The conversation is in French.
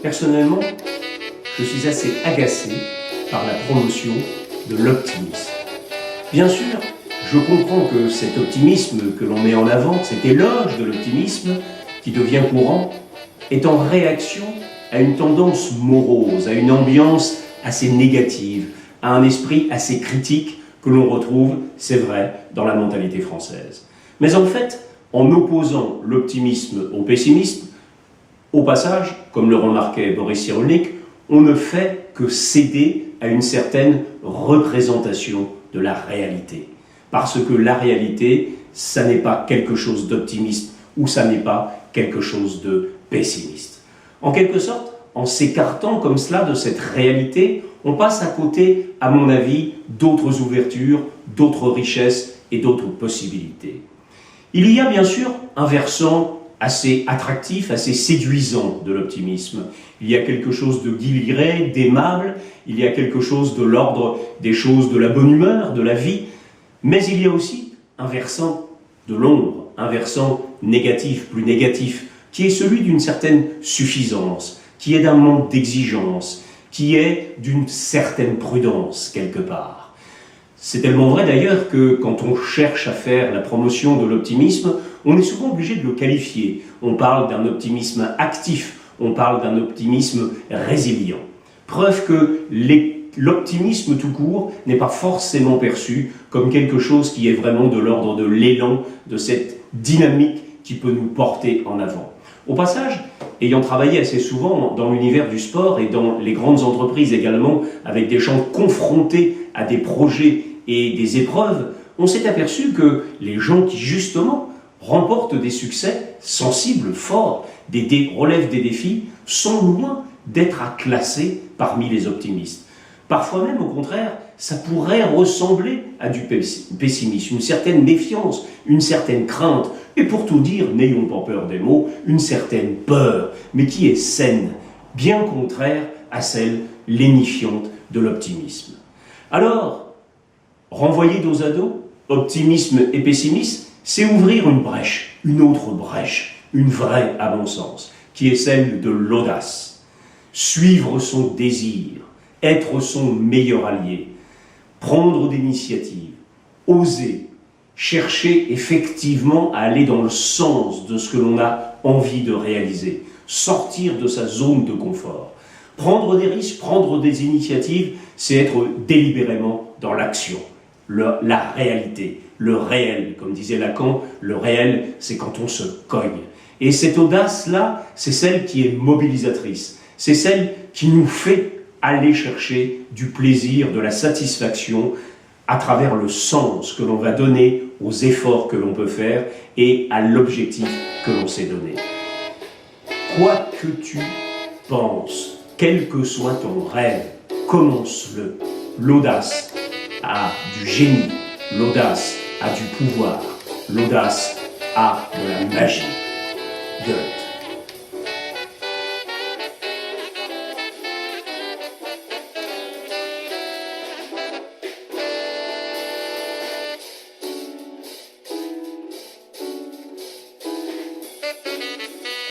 Personnellement, je suis assez agacé par la promotion de l'optimisme. Bien sûr, je comprends que cet optimisme que l'on met en avant, cet éloge de l'optimisme qui devient courant, est en réaction à une tendance morose, à une ambiance assez négative, à un esprit assez critique que l'on retrouve, c'est vrai, dans la mentalité française. Mais en fait, en opposant l'optimisme au pessimisme, au passage, comme le remarquait Boris Cyrulnik, on ne fait que céder à une certaine représentation de la réalité. Parce que la réalité, ça n'est pas quelque chose d'optimiste ou ça n'est pas quelque chose de pessimiste. En quelque sorte, en s'écartant comme cela de cette réalité, on passe à côté, à mon avis, d'autres ouvertures, d'autres richesses et d'autres possibilités. Il y a bien sûr un versant assez attractif, assez séduisant de l'optimisme. Il y a quelque chose de guilleret, d'aimable, il y a quelque chose de l'ordre des choses de la bonne humeur, de la vie, mais il y a aussi un versant de l'ombre, un versant négatif, plus négatif, qui est celui d'une certaine suffisance, qui est d'un manque d'exigence, qui est d'une certaine prudence quelque part. C'est tellement vrai d'ailleurs que quand on cherche à faire la promotion de l'optimisme, on est souvent obligé de le qualifier. On parle d'un optimisme actif, on parle d'un optimisme résilient. Preuve que l'optimisme tout court n'est pas forcément perçu comme quelque chose qui est vraiment de l'ordre de l'élan, de cette dynamique qui peut nous porter en avant. Au passage, ayant travaillé assez souvent dans l'univers du sport et dans les grandes entreprises également, avec des gens confrontés à des projets et des épreuves, on s'est aperçu que les gens qui justement remportent des succès sensibles, forts, relèvent des défis, sont loin d'être à classer parmi les optimistes. Parfois même, au contraire, ça pourrait ressembler à du pessimisme, une certaine méfiance, une certaine crainte, et pour tout dire, n'ayons pas peur des mots, une certaine peur, mais qui est saine, bien contraire à celle lénifiante de l'optimisme. Alors, renvoyer dos à dos, optimisme et pessimisme, c'est ouvrir une brèche, une autre brèche, une vraie à mon sens, qui est celle de l'audace. Suivre son désir, être son meilleur allié, prendre des initiatives, oser, chercher effectivement à aller dans le sens de ce que l'on a envie de réaliser, sortir de sa zone de confort. Prendre des risques, prendre des initiatives, c'est être délibérément dans l'action, la réalité, le réel. Comme disait Lacan, le réel, c'est quand on se cogne. Et cette audace-là, c'est celle qui est mobilisatrice, c'est celle qui nous fait aller chercher du plaisir, de la satisfaction, à travers le sens que l'on va donner aux efforts que l'on peut faire et à l'objectif que l'on s'est donné. Quoi que tu penses, quel que soit ton rêve, commence-le. L'audace a du génie, l'audace a du pouvoir, l'audace a de la magie.